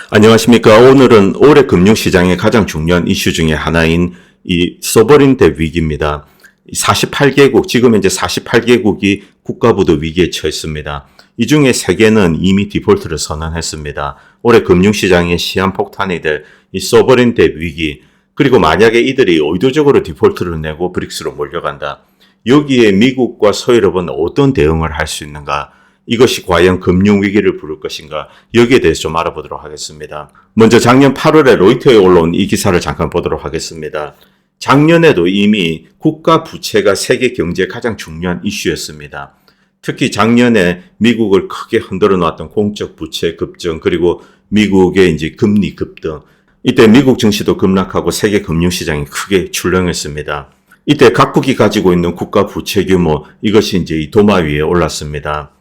안녕하십니까. 오늘은 올해 금융시장의 가장 중요한 이슈 중에 하나인 이 소버린 뎨 위기입니다. 48개국, 지금 현재 48개국이 국가부도 위기에 처했습니다. 이 중에 3개는 이미 디폴트를 선언했습니다. 올해 금융시장의 시한폭탄이 될 이 소버린 뎨 위기, 그리고 만약에 이들이 의도적으로 디폴트를 내고 브릭스로 몰려간다. 여기에 미국과 서유럽은 어떤 대응을 할 수 있는가? 이것이 과연 금융위기를 부를 것인가? 여기에 대해서 좀 알아보도록 하겠습니다. 먼저 작년 8월에 로이터에 올라온 이 기사를 잠깐 보도록 하겠습니다. 작년에도 이미 국가 부채가 세계 경제의 가장 중요한 이슈였습니다. 특히 작년에 미국을 크게 흔들어 놨던 공적 부채 급증, 그리고 미국의 이제 금리 급등. 이때 미국 증시도 급락하고 세계 금융시장이 크게 출렁했습니다. 이때 각국이 가지고 있는 국가 부채 규모, 이것이 이제 이 도마 위에 올랐습니다.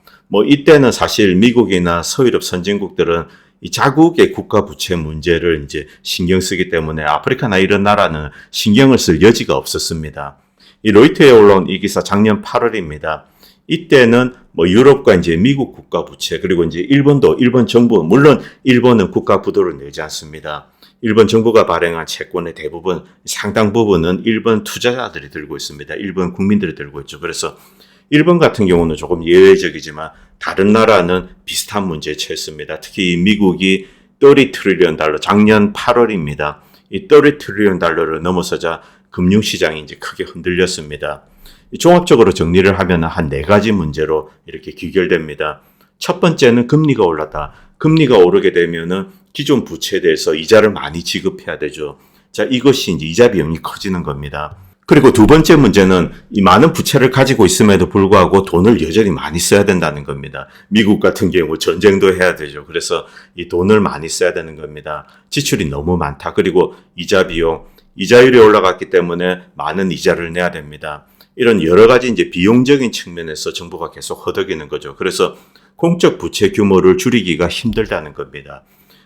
이때는 사실 미국이나 서유럽 선진국들은 이 자국의 국가 부채 문제를 이제 신경 쓰기 때문에 아프리카나 이런 나라는 신경을 쓸 여지가 없었습니다. 이 로이터에 올라온 이 기사 작년 8월입니다. 이때는 유럽과 이제 미국 국가 부채, 그리고 이제 일본도, 일본 정부, 물론 일본은 국가 부도를 내지 않습니다. 일본 정부가 발행한 채권의 대부분, 상당 부분은 일본 투자자들이 들고 있습니다. 일본 국민들이 들고 있죠. 그래서 일본 같은 경우는 조금 예외적이지만 다른 나라는 비슷한 문제에 처했습니다. 특히 미국이 30 트릴리언 달러, 작년 8월입니다. 이 30 트릴리언 달러를 넘어서자 금융시장이 이제 크게 흔들렸습니다. 종합적으로 정리를 하면 한 4가지 문제로 이렇게 귀결됩니다. 첫 번째는 금리가 올랐다. 금리가 오르게 되면은 기존 부채에 대해서 이자를 많이 지급해야 되죠. 자, 이것이 이제 이자 비용이 커지는 겁니다. 그리고 두 번째 문제는 이 많은 부채를 가지고 있음에도 불구하고 돈을 여전히 많이 써야 된다는 겁니다. 미국 같은 경우 전쟁도 해야 되죠. 그래서 이 돈을 많이 써야 되는 겁니다. 지출이 너무 많다. 그리고 이자 비용, 이자율이 올라갔기 때문에 많은 이자를 내야 됩니다. 이런 여러 가지 이제 비용적인 측면에서 정부가 계속 허덕이는 거죠. 그래서 공적 부채 규모를 줄이기가 힘들다는 겁니다.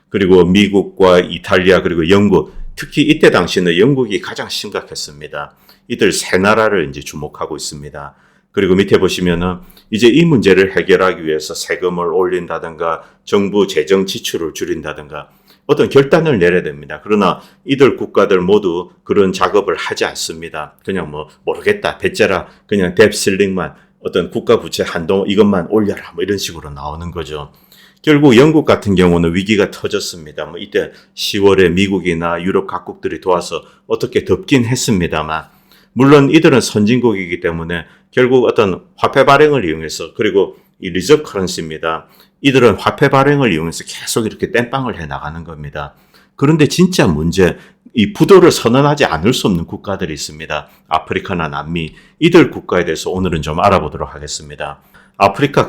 그리고 미국과 이탈리아, 그리고 영국, 특히 이때 당시는 영국이 가장 심각했습니다. 이들 세 나라를 이제 주목하고 있습니다. 그리고 밑에 보시면은 이제 이 문제를 해결하기 위해서 세금을 올린다든가 정부 재정 지출을 줄인다든가 어떤 결단을 내려야 됩니다. 그러나 이들 국가들 모두 그런 작업을 하지 않습니다. 그냥 모르겠다, 배째라, 그냥 뎨 실링만, 어떤 국가 부채 한도 이것만 올려라, 이런 식으로 나오는 거죠. 결국 영국 같은 경우는 위기가 터졌습니다. 이때 10월에 미국이나 유럽 각국들이 도와서 어떻게 덮긴 했습니다만, 물론 이들은 선진국이기 때문에 결국 어떤 화폐 발행을 이용해서, 그리고 이 리저브 커런시입니다. 이들은 화폐 발행을 이용해서 계속 이렇게 땜빵을 해 나가는 겁니다. 그런데 진짜 문제, 이 부도를 선언하지 않을 수 없는 국가들이 있습니다. 아프리카나 남미, 이들 국가에 대해서 오늘은 좀 알아보도록 하겠습니다. 아프리카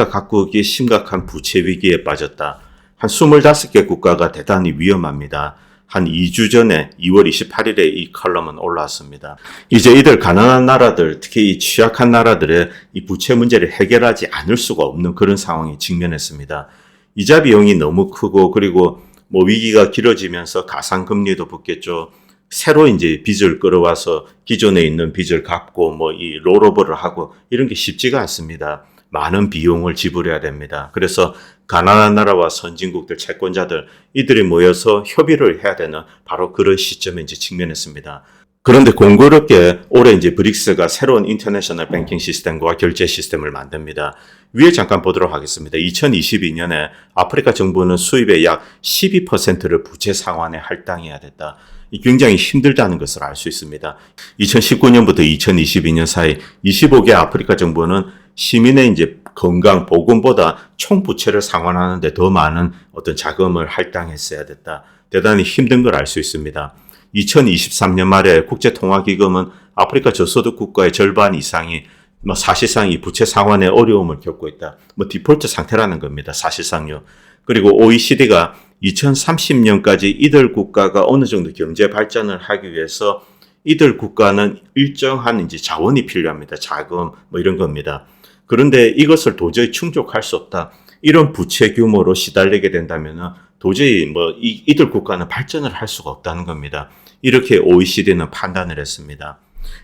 각국이 심각한 부채 위기에 빠졌다. 한 25개 국가가 대단히 위험합니다. 한 2주 전에 2월 28일에 이 칼럼은 올라왔습니다. 이제 이들 가난한 나라들, 특히 이 취약한 나라들의 이 부채 문제를 해결하지 않을 수가 없는 그런 상황에 직면했습니다. 이자 비용이 너무 크고, 그리고 위기가 길어지면서 가상금리도 붙겠죠. 새로 이제 빚을 끌어와서 기존에 있는 빚을 갚고 이 롤오버를 하고 이런 게 쉽지가 않습니다. 많은 비용을 지불해야 됩니다. 그래서 가난한 나라와 선진국들, 채권자들, 이들이 모여서 협의를 해야 되는 바로 그런 시점에 이제 직면했습니다. 그런데 공교롭게 올해 이제 브릭스가 새로운 인터내셔널 뱅킹 시스템과 결제 시스템을 만듭니다. 위에 잠깐 보도록 하겠습니다. 2022년에 아프리카 정부는 수입의 약 12%를 부채 상환에 할당해야 됐다. 굉장히 힘들다는 것을 알 수 있습니다. 2019년부터 2022년 사이 25개 아프리카 정부는 시민의 이제 건강, 보건보다 총 부채를 상환하는데 더 많은 어떤 자금을 할당했어야 됐다. 대단히 힘든 걸 알 수 있습니다. 2023년 말에 국제통화기금은 아프리카 저소득 국가의 절반 이상이 사실상 이 부채 상환에 어려움을 겪고 있다. 디폴트 상태라는 겁니다. 사실상요. 그리고 OECD가 2030년까지 이들 국가가 어느 정도 경제 발전을 하기 위해서 이들 국가는 일정한 이제 자원이 필요합니다. 자금, 이런 겁니다. 그런데 이것을 도저히 충족할 수 없다. 이런 부채 규모로 시달리게 된다면 도저히 이들 국가는 발전을 할 수가 없다는 겁니다. 이렇게 OECD는 판단을 했습니다.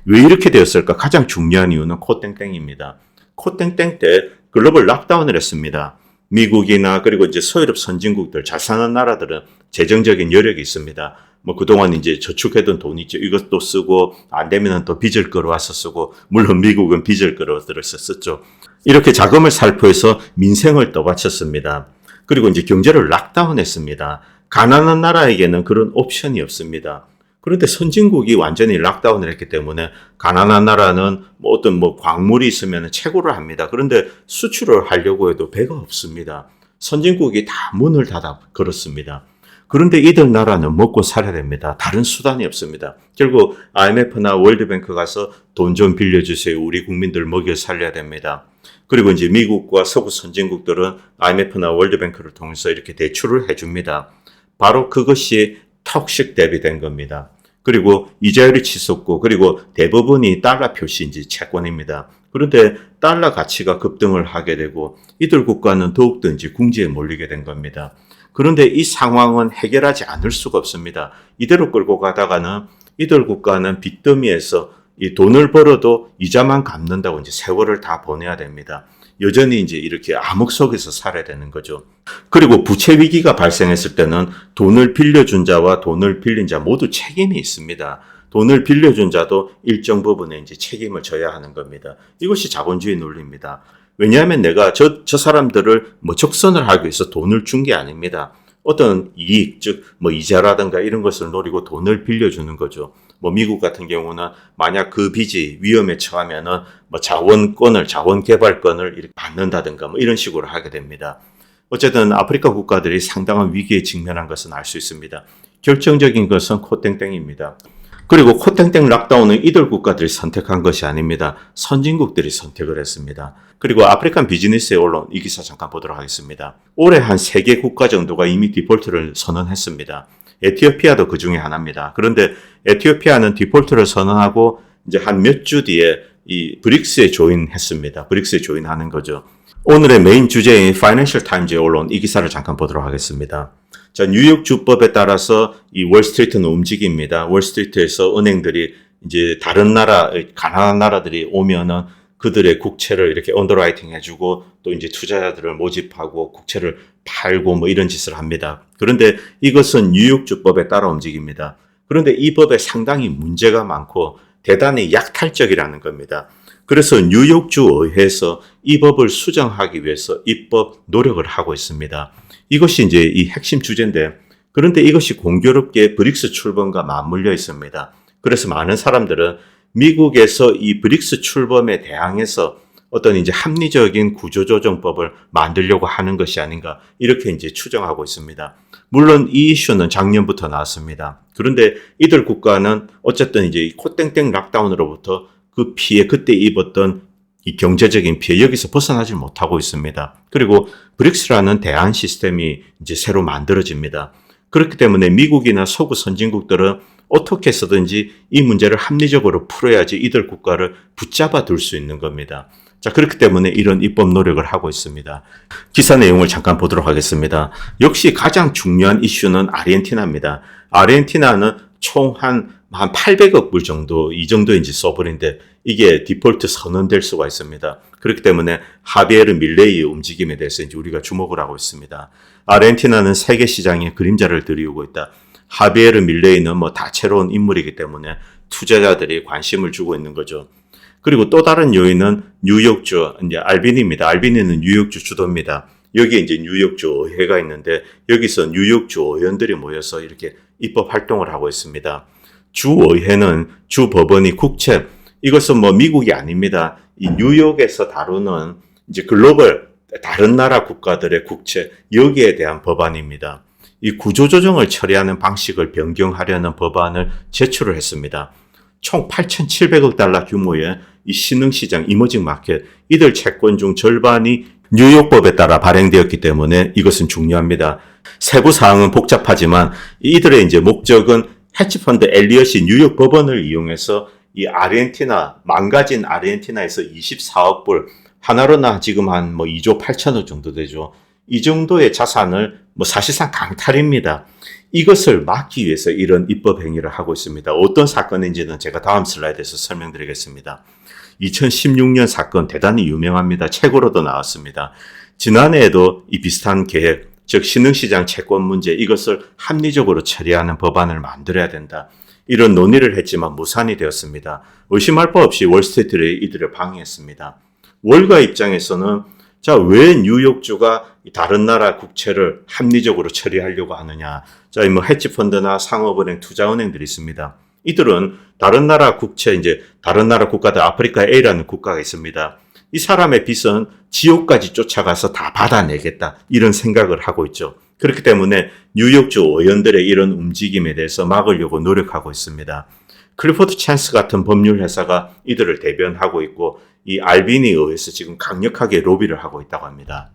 왜 이렇게 되었을까? 가장 중요한 이유는 코땡땡입니다. 코땡땡 때 글로벌 락다운을 했습니다. 미국이나 그리고 이제 서유럽 선진국들 잘 사는 나라들은 재정적인 여력이 있습니다. 뭐 그동안 이제 저축해둔 돈 있죠. 이것도 쓰고 안 되면은 또 빚을 끌어와서 쓰고, 물론 미국은 빚을 끌어들여서 썼죠. 이렇게 자금을 살포해서 민생을 떠받쳤습니다. 그리고 이제 경제를 락다운했습니다. 가난한 나라에게는 그런 옵션이 없습니다. 그런데 선진국이 완전히 락다운을 했기 때문에 가난한 나라는 뭐 어떤 뭐 광물이 있으면 채굴을 합니다. 그런데 수출을 하려고 해도 배가 없습니다. 선진국이 다 문을 닫아 걸었습니다. 그런데 이들 나라는 먹고 살아야 됩니다. 다른 수단이 없습니다. 결국 IMF나 월드뱅크 가서 돈 좀 빌려주세요. 우리 국민들 먹여 살려야 됩니다. 그리고 이제 미국과 서구 선진국들은 IMF나 월드뱅크를 통해서 이렇게 대출을 해줍니다. 바로 그것이 턱식 대비된 겁니다. 그리고 이자율이 치솟고, 그리고 대부분이 달러 표시인지 채권입니다. 그런데 달러 가치가 급등을 하게 되고 이들 국가는 더욱더 이제 궁지에 몰리게 된 겁니다. 그런데 이 상황은 해결하지 않을 수가 없습니다. 이대로 끌고 가다가는 이들 국가는 빚더미에서 이 돈을 벌어도 이자만 갚는다고 이제 세월을 다 보내야 됩니다. 여전히 이제 이렇게 암흑 속에서 살아야 되는 거죠. 그리고 부채 위기가 발생했을 때는 돈을 빌려준 자와 돈을 빌린 자 모두 책임이 있습니다. 돈을 빌려준 자도 일정 부분의 이제 책임을 져야 하는 겁니다. 이것이 자본주의 논리입니다. 왜냐하면 내가 저 사람들을 뭐 적선을 하기 위해서 돈을 준 게 아닙니다. 어떤 이익, 즉 뭐 이자라든가 이런 것을 노리고 돈을 빌려주는 거죠. 뭐 미국 같은 경우는 만약 그 빚이 위험에 처하면은 뭐 자원개발권을 이렇게 받는다든가 뭐 이런 식으로 하게 됩니다. 어쨌든 아프리카 국가들이 상당한 위기에 직면한 것은 알 수 있습니다. 결정적인 것은 코땡땡입니다. 그리고 코땡땡 락다운은 이들 국가들이 선택한 것이 아닙니다. 선진국들이 선택을 했습니다. 그리고 아프리칸 비즈니스에 올라온 이 기사 잠깐 보도록 하겠습니다. 올해 한 3개 국가 정도가 이미 디폴트를 선언했습니다. 에티오피아도 그 중에 하나입니다. 그런데 에티오피아는 디폴트를 선언하고 이제 한 몇 주 뒤에 이 브릭스에 조인했습니다. 브릭스에 조인하는 거죠. 오늘의 메인 주제인 파이낸셜 타임즈에 올라온 이 기사를 잠깐 보도록 하겠습니다. 자, 뉴욕 주법에 따라서 이 월스트리트는 움직입니다. 월스트리트에서 은행들이 이제 다른 나라, 가난한 나라들이 오면은 그들의 국채를 이렇게 언더라이팅 해주고 또 이제 투자자들을 모집하고 국채를 팔고 뭐 이런 짓을 합니다. 그런데 이것은 뉴욕 주법에 따라 움직입니다. 그런데 이 법에 상당히 문제가 많고 대단히 약탈적이라는 겁니다. 그래서 뉴욕주 의회에서 이 법을 수정하기 위해서 입법 노력을 하고 있습니다. 이것이 이제 이 핵심 주제인데, 그런데 이것이 공교롭게 브릭스 출범과 맞물려 있습니다. 그래서 많은 사람들은 미국에서 이 브릭스 출범에 대항해서 어떤 이제 합리적인 구조조정법을 만들려고 하는 것이 아닌가, 이렇게 이제 추정하고 있습니다. 물론 이 이슈는 작년부터 나왔습니다. 그런데 이들 국가는 어쨌든 이제 이 코땡땡 락다운으로부터 그 피해, 그때 입었던 이 경제적인 피해, 여기서 벗어나지 못하고 있습니다. 그리고 브릭스라는 대안 시스템이 이제 새로 만들어집니다. 그렇기 때문에 미국이나 서구 선진국들은 어떻게 해서든지 이 문제를 합리적으로 풀어야지 이들 국가를 붙잡아 둘 수 있는 겁니다. 자, 그렇기 때문에 이런 입법 노력을 하고 있습니다. 기사 내용을 잠깐 보도록 하겠습니다. 역시 가장 중요한 이슈는 아르헨티나입니다. 아르헨티나는 총 한 800억 불 정도, 이 정도 이제 써버린데 이게 디폴트 선언될 수가 있습니다. 그렇기 때문에 하비에르 밀레이의 움직임에 대해서 이제 우리가 주목을 하고 있습니다. 아르헨티나는 세계 시장에 그림자를 들이우고 있다. 하비에르 밀레이는 뭐 다채로운 인물이기 때문에 투자자들이 관심을 주고 있는 거죠. 그리고 또 다른 요인은 뉴욕주, 이제 알비니입니다. 알비니는 뉴욕주 주도입니다. 여기에 이제 뉴욕주 의회가 있는데 여기서 뉴욕주 의원들이 모여서 이렇게 입법 활동을 하고 있습니다. 주의회는 주법원이 국채, 이것은 뭐 미국이 아닙니다. 이 뉴욕에서 다루는 이제 글로벌 다른 나라 국가들의 국채, 여기에 대한 법안입니다. 이 구조조정을 처리하는 방식을 변경하려는 법안을 제출을 했습니다. 총 8,700억 달러 규모의 이 신흥시장 이머징 마켓, 이들 채권 중 절반이 뉴욕법에 따라 발행되었기 때문에 이것은 중요합니다. 세부 사항은 복잡하지만 이들의 이제 목적은 헤지펀드 엘리엇이 뉴욕 법원을 이용해서 이 아르헨티나, 망가진 아르헨티나에서 24억 불, 하나로나 지금 한 뭐 2조 8천억 정도 되죠. 이 정도의 자산을 뭐 사실상 강탈입니다. 이것을 막기 위해서 이런 입법 행위를 하고 있습니다. 어떤 사건인지는 제가 다음 슬라이드에서 설명드리겠습니다. 2016년 사건 대단히 유명합니다. 책으로도 나왔습니다. 지난해에도 이 비슷한 계획, 즉 신흥시장 채권 문제 이것을 합리적으로 처리하는 법안을 만들어야 된다. 이런 논의를 했지만 무산이 되었습니다. 의심할 바 없이 월스트리트를 이들을 방해했습니다. 월가 입장에서는 자, 왜 뉴욕주가 다른 나라 국채를 합리적으로 처리하려고 하느냐. 자, 뭐 헤지펀드나 상업은행, 투자은행들이 있습니다. 이들은 다른 나라 국채, 이제 다른 나라 국가들, 아프리카 A라는 국가가 있습니다. 이 사람의 빚은 지옥까지 쫓아가서 다 받아내겠다. 이런 생각을 하고 있죠. 그렇기 때문에 뉴욕주 의원들의 이런 움직임에 대해서 막으려고 노력하고 있습니다. 클리포드 찬스 같은 법률 회사가 이들을 대변하고 있고 이 알비니 의회에서 지금 강력하게 로비를 하고 있다고 합니다.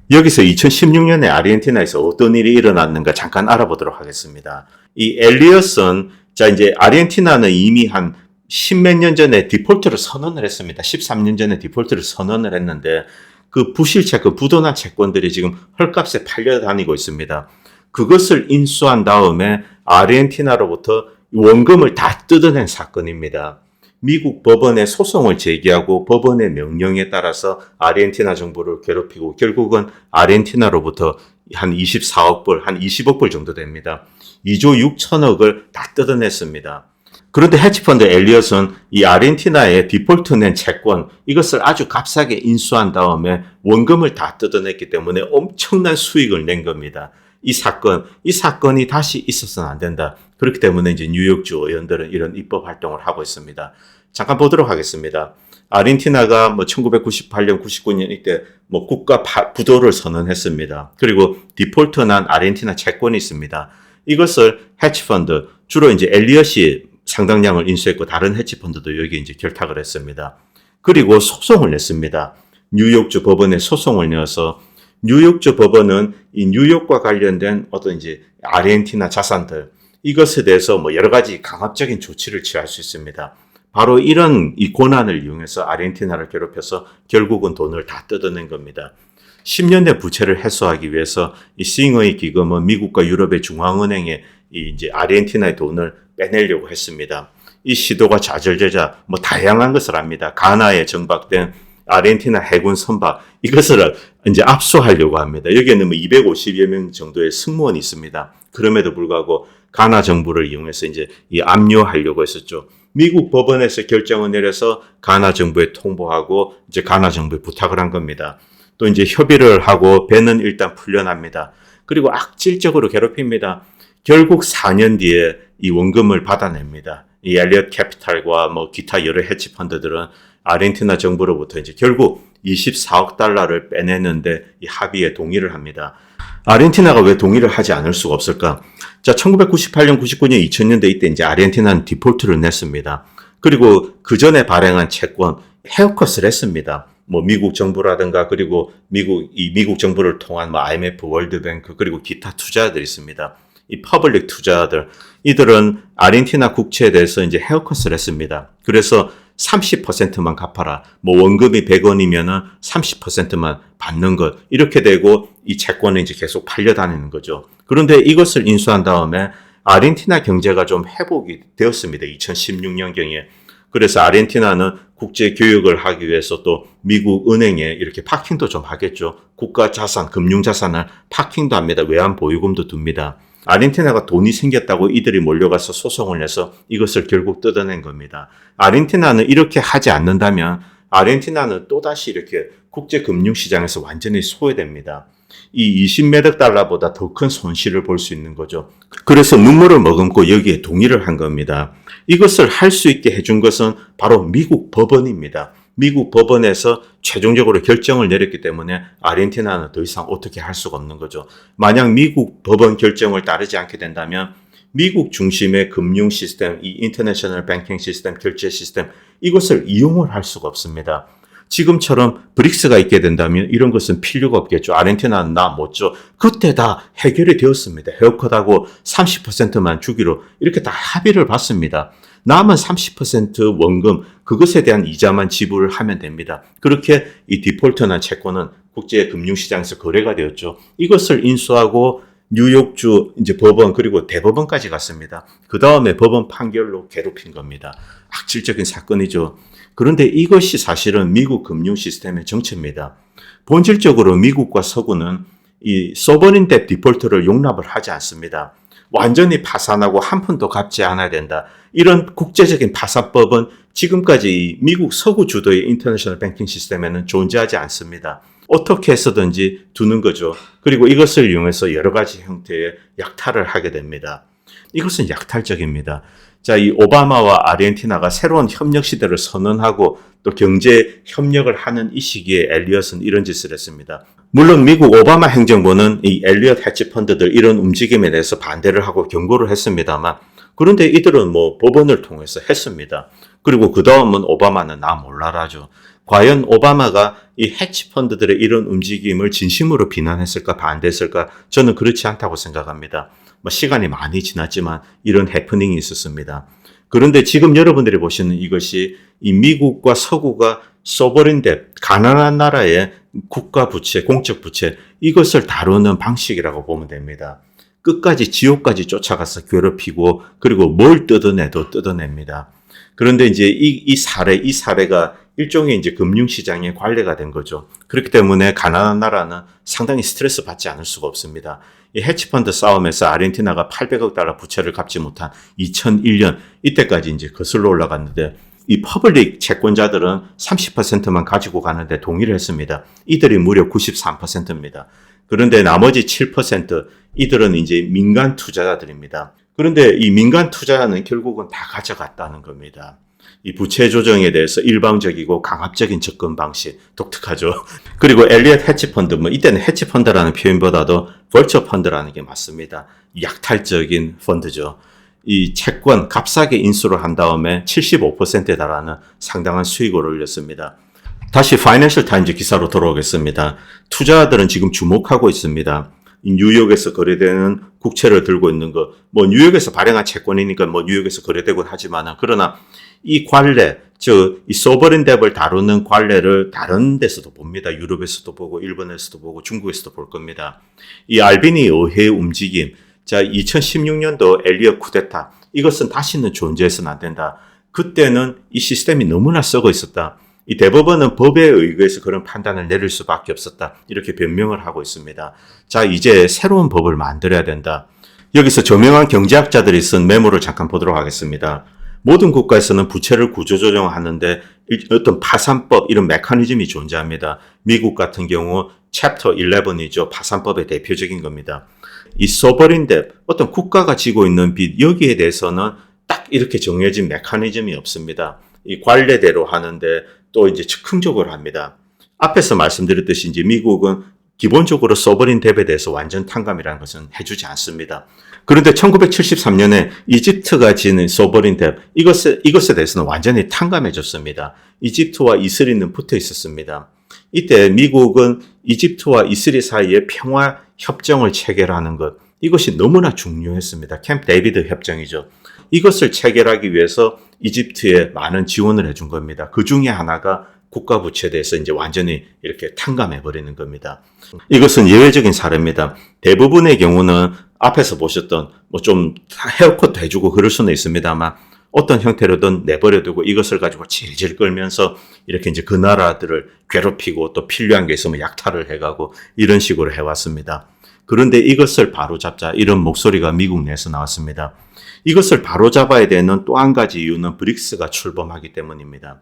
여기서 2016년에 아르헨티나에서 어떤 일이 일어났는가 잠깐 알아보도록 하겠습니다. 이 엘리엇은 자 이제 아르헨티나는 이미 한 10몇 년 전에 디폴트를 선언을 했습니다. 13년 전에 디폴트를 선언을 했는데 그 부실 채권, 부도난 채권들이 지금 헐값에 팔려다니고 있습니다. 그것을 인수한 다음에 아르헨티나로부터 원금을 다 뜯어낸 사건입니다. 미국 법원에 소송을 제기하고 법원의 명령에 따라서 아르헨티나 정부를 괴롭히고 결국은 아르헨티나로부터 한 24억 불, 한 20억 불 정도 됩니다. 2조 6천억을 다 뜯어냈습니다. 그런데 헤지펀드 엘리엇은 이 아르헨티나에 디폴트 낸 채권 이것을 아주 값싸게 인수한 다음에 원금을 다 뜯어냈기 때문에 엄청난 수익을 낸 겁니다. 이 사건이 다시 있어서는 안 된다. 그렇기 때문에 이제 뉴욕주 의원들은 이런 입법 활동을 하고 있습니다. 잠깐 보도록 하겠습니다. 아르헨티나가 1998년, 99년 이때 국가 부도를 선언했습니다. 그리고 디폴트 난 아르헨티나 채권이 있습니다. 이것을 헤지펀드, 주로 이제 엘리엇이 상당량을 인수했고 다른 헤지펀드도 여기 이제 결탁을 했습니다. 그리고 소송을 냈습니다. 뉴욕주 법원에 소송을 내어서 뉴욕주 법원은 이 뉴욕과 관련된 어떤 이제 아르헨티나 자산들 이것에 대해서 여러 가지 강압적인 조치를 취할 수 있습니다. 바로 이런 이 권한을 이용해서 아르헨티나를 괴롭혀서 결국은 돈을 다 뜯어낸 겁니다. 10년대 부채를 해소하기 위해서 이 싱어의 기금은 미국과 유럽의 중앙은행에 이제 아르헨티나의 돈을 빼내려고 했습니다. 이 시도가 좌절되자 다양한 것을 합니다. 가나에 정박된 아르헨티나 해군 선박 이것을 이제 압수하려고 합니다. 여기에는 250여 명 정도의 승무원이 있습니다. 그럼에도 불구하고 가나 정부를 이용해서 이제 이 압류하려고 했었죠. 미국 법원에서 결정을 내려서 가나 정부에 통보하고 이제 가나 정부에 부탁을 한 겁니다. 또 이제 협의를 하고 배는 일단 풀려납니다. 그리고 악질적으로 괴롭힙니다. 결국 4년 뒤에 이 원금을 받아냅니다. 이 엘리엇 캐피탈과 기타 여러 헤지펀드들은 아르헨티나 정부로부터 이제 결국 24억 달러를 빼내는데 이 합의에 동의를 합니다. 아르헨티나가 왜 동의를 하지 않을 수가 없을까? 자, 1998년, 99년, 2000년대 이때 이제 아르헨티나는 디폴트를 냈습니다. 그리고 그 전에 발행한 채권 헤어컷을 했습니다. 미국 정부라든가 그리고 미국 정부를 통한 IMF, 월드뱅크 그리고 기타 투자자들이 있습니다. 이 퍼블릭 투자자들 이들은 아르헨티나 국채에 대해서 이제 헤어컷을 했습니다. 그래서 30%만 갚아라. 원금이 100원이면은 30%만 받는 것. 이렇게 되고 이 채권은 이제 계속 팔려다니는 거죠. 그런데 이것을 인수한 다음에 아르헨티나 경제가 좀 회복이 되었습니다. 2016년경에. 그래서 아르헨티나는 국제 교육을 하기 위해서 또 미국 은행에 이렇게 파킹도 좀 하겠죠. 국가 자산, 금융 자산을 파킹도 합니다. 외환 보유금도 둡니다. 아르헨티나가 돈이 생겼다고 이들이 몰려가서 소송을 내서 이것을 결국 뜯어낸 겁니다. 아르헨티나는 이렇게 하지 않는다면 아르헨티나는 또다시 이렇게 국제 금융시장에서 완전히 소외됩니다. 이 20매덕 달러보다 더 큰 손실을 볼 수 있는 거죠. 그래서 눈물을 머금고 여기에 동의를 한 겁니다. 이것을 할 수 있게 해준 것은 바로 미국 법원입니다. 미국 법원에서 최종적으로 결정을 내렸기 때문에 아르헨티나는 더 이상 어떻게 할 수가 없는 거죠. 만약 미국 법원 결정을 따르지 않게 된다면 미국 중심의 금융 시스템, 이 인터내셔널 뱅킹 시스템, 결제 시스템 이것을 이용을 할 수가 없습니다. 지금처럼 브릭스가 있게 된다면 이런 것은 필요가 없겠죠. 아르헨티나는 나 못 줘. 그때 다 해결이 되었습니다. 헤어컷하고 30%만 주기로 이렇게 다 합의를 봤습니다. 남은 30% 원금 그것에 대한 이자만 지불을 하면 됩니다. 그렇게 이 디폴트난 채권은 국제 금융시장에서 거래가 되었죠. 이것을 인수하고 뉴욕주 이제 법원 그리고 대법원까지 갔습니다. 그 다음에 법원 판결로 괴롭힌 겁니다. 악질적인 사건이죠. 그런데 이것이 사실은 미국 금융 시스템의 정체입니다. 본질적으로 미국과 서구는 이 소버린 뎁 디폴트를 용납을 하지 않습니다. 완전히 파산하고 한 푼도 갚지 않아야 된다. 이런 국제적인 파산법은 지금까지 미국 서구 주도의 인터내셔널 뱅킹 시스템에는 존재하지 않습니다. 어떻게 해서든지 두는 거죠. 그리고 이것을 이용해서 여러 가지 형태의 약탈을 하게 됩니다. 이것은 약탈적입니다. 자, 이 오바마와 아르헨티나가 새로운 협력 시대를 선언하고 또 경제 협력을 하는 이 시기에 엘리엇은 이런 짓을 했습니다. 물론 미국 오바마 행정부는 이 엘리엇 해치 펀드들 이런 움직임에 대해서 반대를 하고 경고를 했습니다만, 그런데 이들은 법원을 통해서 했습니다. 그리고 그 다음은 오바마는 나 몰라라죠. 과연 오바마가 이 해치 펀드들의 이런 움직임을 진심으로 비난했을까 반대했을까? 저는 그렇지 않다고 생각합니다. 시간이 많이 지났지만 이런 해프닝이 있었습니다. 그런데 지금 여러분들이 보시는 이것이 이 미국과 서구가 소버린 뎁, 가난한 나라의 국가 부채, 공적 부채, 이것을 다루는 방식이라고 보면 됩니다. 끝까지 지옥까지 쫓아가서 괴롭히고 그리고 뭘 뜯어내도 뜯어냅니다. 그런데 이제 이 사례가 일종의 이제 금융시장의 관례가 된 거죠. 그렇기 때문에 가난한 나라는 상당히 스트레스 받지 않을 수가 없습니다. 이 해치펀드 싸움에서 아르헨티나가 800억 달러 부채를 갚지 못한 2001년 이때까지 이제 거슬러 올라갔는데 이 퍼블릭 채권자들은 30%만 가지고 가는데 동의를 했습니다. 이들이 무려 93%입니다. 그런데 나머지 7% 이들은 이제 민간 투자자들입니다. 그런데 이 민간 투자자는 결국은 다 가져갔다는 겁니다. 이 부채 조정에 대해서 일방적이고 강압적인 접근 방식 독특하죠. 그리고 엘리엇 해치펀드, 이때는 해치펀드라는 표현보다도 벌처 펀드라는 게 맞습니다. 약탈적인 펀드죠. 이 채권 값싸게 인수를 한 다음에 75%에 달하는 상당한 수익을 올렸습니다. 다시 파이낸셜 타임즈 기사로 돌아오겠습니다. 투자자들은 지금 주목하고 있습니다. 뉴욕에서 거래되는 국채를 들고 있는 거, 뉴욕에서 발행한 채권이니까 뉴욕에서 거래되곤 하지만은, 그러나 이 관례, 즉, 이 소버린 뎁을 다루는 관례를 다른 데서도 봅니다. 유럽에서도 보고, 일본에서도 보고, 중국에서도 볼 겁니다. 이 알비니 의회의 움직임, 자, 2016년도 엘리엇 쿠데타, 이것은 다시는 존재해서는 안 된다. 그때는 이 시스템이 너무나 썩어 있었다. 이 대법원은 법에 의거해서 그런 판단을 내릴 수밖에 없었다. 이렇게 변명을 하고 있습니다. 자, 이제 새로운 법을 만들어야 된다. 여기서 저명한 경제학자들이 쓴 메모를 잠깐 보도록 하겠습니다. 모든 국가에서는 부채를 구조조정하는데 어떤 파산법, 이런 메커니즘이 존재합니다. 미국 같은 경우 챕터 11이죠. 파산법의 대표적인 겁니다. 이 소버린 뎁, 어떤 국가가 지고 있는 빚, 여기에 대해서는 딱 이렇게 정해진 메커니즘이 없습니다. 이 관례대로 하는데 또 이제 즉흥적으로 합니다. 앞에서 말씀드렸듯이 이제 미국은 기본적으로 소버린 뎁에 대해서 완전 탕감이라는 것은 해주지 않습니다. 그런데 1973년에 이집트가 지는 소버린 뎁, 이것에 대해서는 완전히 탕감해줬습니다. 이집트와 이스라엘은 붙어 있었습니다. 이때 미국은 이집트와 이스라엘 사이에 평화 협정을 체결하는 것, 이것이 너무나 중요했습니다. 캠프 데이비드 협정이죠. 이것을 체결하기 위해서 이집트에 많은 지원을 해준 겁니다. 그 중에 하나가 국가 부채에 대해서 이제 완전히 이렇게 탕감해버리는 겁니다. 이것은 예외적인 사례입니다. 대부분의 경우는 앞에서 보셨던 좀 헤어컷도 해주고 그럴 수는 있습니다만 어떤 형태로든 내버려두고 이것을 가지고 질질 끌면서 이렇게 이제 그 나라들을 괴롭히고 또 필요한 게 있으면 약탈을 해가고 이런 식으로 해왔습니다. 그런데 이것을 바로잡자, 이런 목소리가 미국 내에서 나왔습니다. 이것을 바로잡아야 되는 또 한 가지 이유는 브릭스가 출범하기 때문입니다.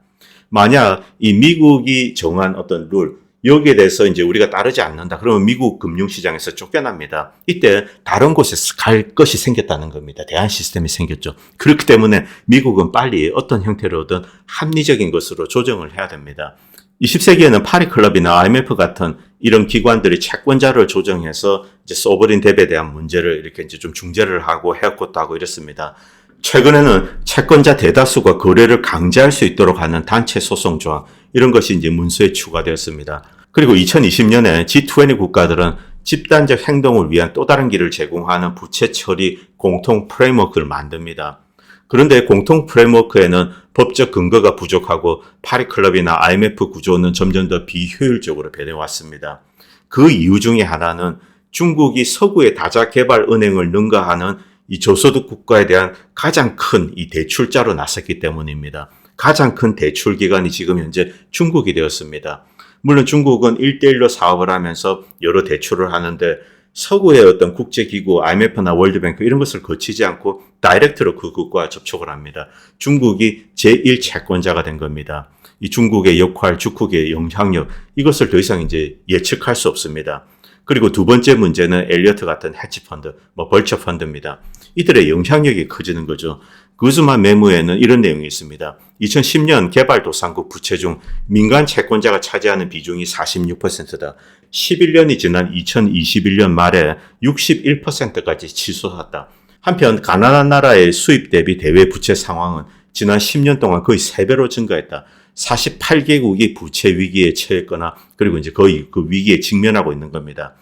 만약 이 미국이 정한 어떤 룰, 여기에 대해서 이제 우리가 따르지 않는다. 그러면 미국 금융시장에서 쫓겨납니다. 이때 다른 곳에 갈 것이 생겼다는 겁니다. 대안 시스템이 생겼죠. 그렇기 때문에 미국은 빨리 어떤 형태로든 합리적인 것으로 조정을 해야 됩니다. 20세기에는 파리클럽이나 IMF 같은 이런 기관들이 채권자를 조정해서 이제 소버린 뎁에 대한 문제를 이렇게 이제 좀 중재를 하고 헤어컷도 하고 이랬습니다. 최근에는 채권자 대다수가 거래를 강제할 수 있도록 하는 단체 소송 조항, 이런 것이 이제 문서에 추가되었습니다. 그리고 2020년에 G20 국가들은 집단적 행동을 위한 또 다른 길을 제공하는 부채 처리 공통 프레임워크를 만듭니다. 그런데 공통 프레임워크에는 법적 근거가 부족하고 파리클럽이나 IMF 구조는 점점 더 비효율적으로 변해왔습니다. 그 이유 중에 하나는 중국이 서구의 다자개발은행을 능가하는 이 저소득 국가에 대한 가장 큰 이 대출자로 나섰기 때문입니다. 가장 큰 대출 기관이 지금 현재 중국이 되었습니다. 물론 중국은 1대1로 사업을 하면서 여러 대출을 하는데 서구의 어떤 국제기구, IMF나 월드뱅크 이런 것을 거치지 않고 다이렉트로 그것과 접촉을 합니다. 중국이 제1채권자가 된 겁니다. 이 중국의 역할, 중국의 영향력 이것을 더 이상 이제 예측할 수 없습니다. 그리고 두 번째 문제는 엘리어트 같은 헤지펀드, 벌처 펀드입니다. 이들의 영향력이 커지는 거죠. 그즈만 메모에는 이런 내용이 있습니다. 2010년 개발도상국 부채 중 민간 채권자가 차지하는 비중이 46%다. 11년이 지난 2021년 말에 61%까지 치솟았다. 한편 가난한 나라의 수입 대비 대외 부채 상황은 지난 10년 동안 거의 3배로 증가했다. 48개국이 부채 위기에 처했거나 그리고 이제 거의 그 위기에 직면하고 있는 겁니다.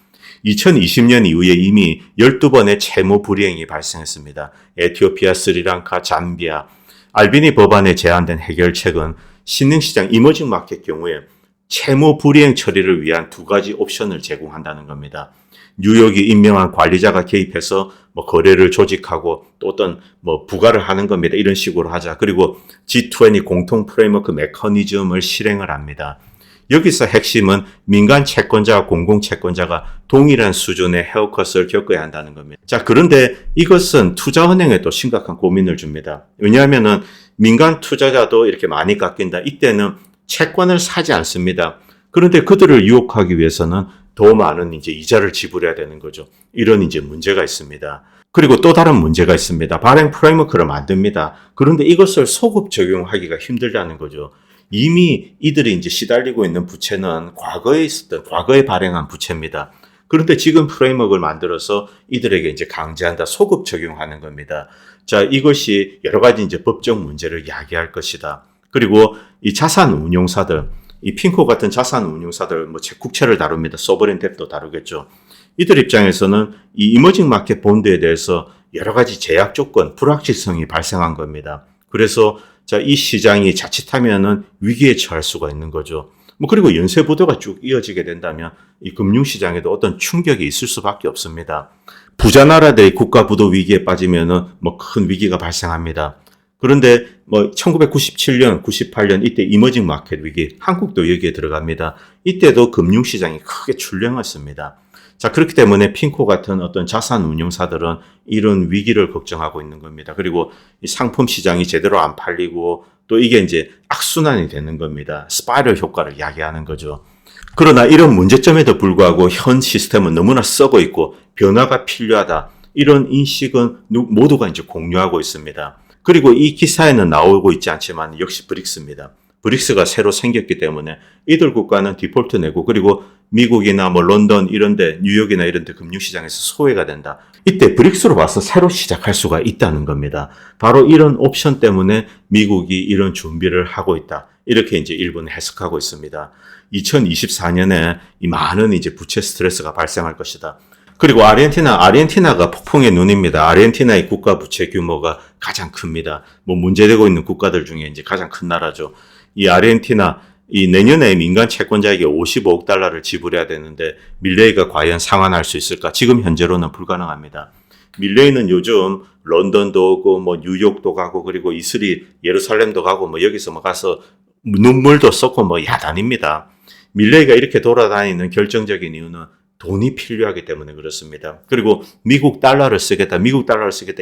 2020년 이후에 이미 12번의 채무 불이행이 발생했습니다. 에티오피아, 스리랑카, 잠비아. 알비니 법안에 제안된 해결책은 신흥시장 이머징 마켓 경우에 채무 불이행 처리를 위한 두 가지 옵션을 제공한다는 겁니다. 뉴욕이 임명한 관리자가 개입해서 거래를 조직하고 또 어떤 부과를 하는 겁니다. 이런 식으로 하자. 그리고 G20 공통 프레임워크 메커니즘을 실행을 합니다. 여기서 핵심은 민간 채권자와 공공 채권자가 동일한 수준의 헤어컷을 겪어야 한다는 겁니다. 자, 그런데 이것은 투자은행에 또 심각한 고민을 줍니다. 왜냐하면은 민간 투자자도 이렇게 많이 깎인다. 이때는 채권을 사지 않습니다. 그런데 그들을 유혹하기 위해서는 더 많은 이제 이자를 지불해야 되는 거죠. 이런 이제 문제가 있습니다. 그리고 또 다른 문제가 있습니다. 발행 프레임워크를 만듭니다. 그런데 이것을 소급 적용하기가 힘들다는 거죠. 이미 이들이 이제 시달리고 있는 부채는 과거에 발행한 부채입니다. 그런데 지금 프레임워크를 만들어서 이들에게 이제 강제한다, 소급 적용하는 겁니다. 자, 이것이 여러 가지 이제 법적 문제를 야기할 것이다. 그리고 이 자산 운용사들, 이 핑코 같은 자산 운용사들, 국채를 다룹니다. 소버린 뎁도 다루겠죠. 이들 입장에서는 이 이머징 마켓 본드에 대해서 여러 가지 제약 조건, 불확실성이 발생한 겁니다. 그래서 자, 이 시장이 자칫하면은 위기에 처할 수가 있는 거죠. 그리고 연쇄 부도가 쭉 이어지게 된다면 이 금융시장에도 어떤 충격이 있을 수밖에 없습니다. 부자 나라들이 국가 부도 위기에 빠지면은 큰 위기가 발생합니다. 그런데 1997년, 98년 이때 이머징 마켓 위기, 한국도 여기에 들어갑니다. 이때도 금융시장이 크게 출렁했습니다. 자, 그렇기 때문에 핑코 같은 어떤 자산 운용사들은 이런 위기를 걱정하고 있는 겁니다. 그리고 이 상품 시장이 제대로 안 팔리고 또 이게 이제 악순환이 되는 겁니다. 스파이럴 효과를 야기하는 거죠. 그러나 이런 문제점에도 불구하고 현 시스템은 너무나 썩어 있고 변화가 필요하다. 이런 인식은 모두가 이제 공유하고 있습니다. 그리고 이 기사에는 나오고 있지 않지만 역시 브릭스입니다. 브릭스가 새로 생겼기 때문에 이들 국가는 디폴트 내고 그리고 미국이나 런던 이런데 뉴욕이나 이런데 금융시장에서 소외가 된다. 이때 브릭스로 봐서 새로 시작할 수가 있다는 겁니다. 바로 이런 옵션 때문에 미국이 이런 준비를 하고 있다. 이렇게 이제 일본은 해석하고 있습니다. 2024년에 이 많은 이제 부채 스트레스가 발생할 것이다. 그리고 아르헨티나가 폭풍의 눈입니다. 아르헨티나의 국가 부채 규모가 가장 큽니다. 문제되고 있는 국가들 중에 이제 가장 큰 나라죠. 이 아르헨티나, 이 내년에 민간 채권자에게 55억 달러를 지불해야 되는데 밀레이가 과연 상환할 수 있을까? 지금 현재로는 불가능합니다. 밀레이는 요즘 런던도 오고 뉴욕도 가고 그리고 이슬이 예루살렘도 가고 여기서 가서 눈물도 쏟고 야단입니다. 밀레이가 이렇게 돌아다니는 결정적인 이유는 돈이 필요하기 때문에 그렇습니다. 그리고 미국 달러를 쓰겠다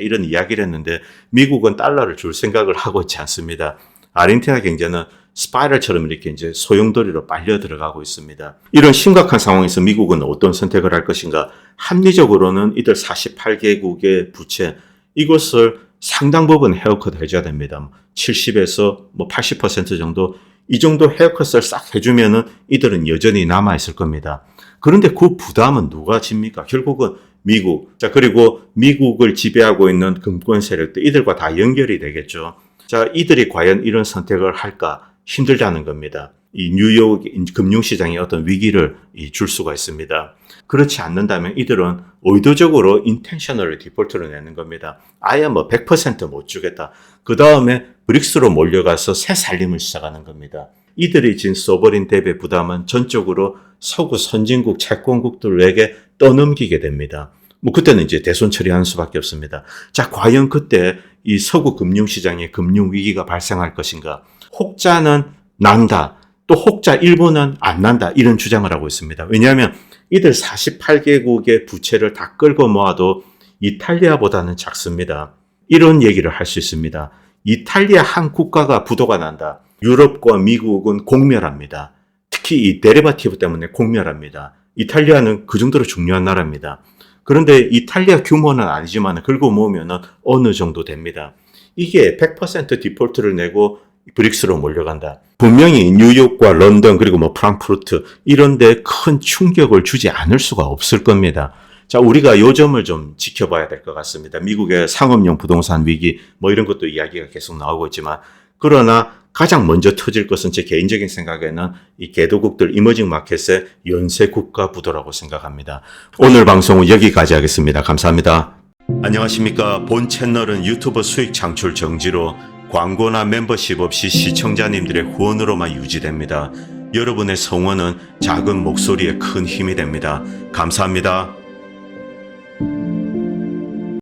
이런 이야기를 했는데 미국은 달러를 줄 생각을 하고 있지 않습니다. 아르헨티나 경제는 스파이럴처럼 이렇게 이제 소용돌이로 빨려 들어가고 있습니다. 이런 심각한 상황에서 미국은 어떤 선택을 할 것인가? 합리적으로는 이들 48개국의 부채, 이것을 상당 부분 헤어컷 해줘야 됩니다. 70에서 80% 정도, 이 정도 헤어컷을 싹 해주면은 이들은 여전히 남아있을 겁니다. 그런데 그 부담은 누가 집니까? 결국은 미국. 자, 그리고 미국을 지배하고 있는 금권 세력들, 이들과 다 연결이 되겠죠. 자, 이들이 과연 이런 선택을 할까? 힘들다는 겁니다. 이 뉴욕 금융시장에 어떤 위기를 줄 수가 있습니다. 그렇지 않는다면 이들은 의도적으로 인텐셔널 디폴트를 내는 겁니다. 아예 100% 못 주겠다. 그 다음에 브릭스로 몰려가서 새 살림을 시작하는 겁니다. 이들이 진 소버린 뎁의 부담은 전적으로 서구 선진국 채권국들에게 떠넘기게 됩니다. 그때는 이제 대손 처리하는 수밖에 없습니다. 자, 과연 그때 이 서구 금융시장에 금융위기가 발생할 것인가? 혹자는 난다. 또 혹자 일부는 안 난다. 이런 주장을 하고 있습니다. 왜냐하면 이들 48개국의 부채를 다 끌고 모아도 이탈리아보다는 작습니다. 이런 얘기를 할 수 있습니다. 이탈리아 한 국가가 부도가 난다. 유럽과 미국은 공멸합니다. 특히 이 데리바티브 때문에 공멸합니다. 이탈리아는 그 정도로 중요한 나라입니다. 그런데 이탈리아 규모는 아니지만 긁어 모으면 어느 정도 됩니다. 이게 100% 디폴트를 내고 브릭스로 몰려간다. 분명히 뉴욕과 런던 그리고 뭐 프랑크푸르트 이런 데 큰 충격을 주지 않을 수가 없을 겁니다. 자, 우리가 요 점을 좀 지켜봐야 될 것 같습니다. 미국의 상업용 부동산 위기 뭐 이런 것도 이야기가 계속 나오고 있지만 그러나 가장 먼저 터질 것은 제 개인적인 생각에는 이 개도국들 이머징 마켓의 연쇄 국가 부도라고 생각합니다. 오늘 방송은 여기까지 하겠습니다. 감사합니다. 안녕하십니까. 본 채널은 유튜버 수익 창출 정지로 광고나 멤버십 없이 시청자님들의 후원으로만 유지됩니다. 여러분의 성원은 작은 목소리에 큰 힘이 됩니다. 감사합니다.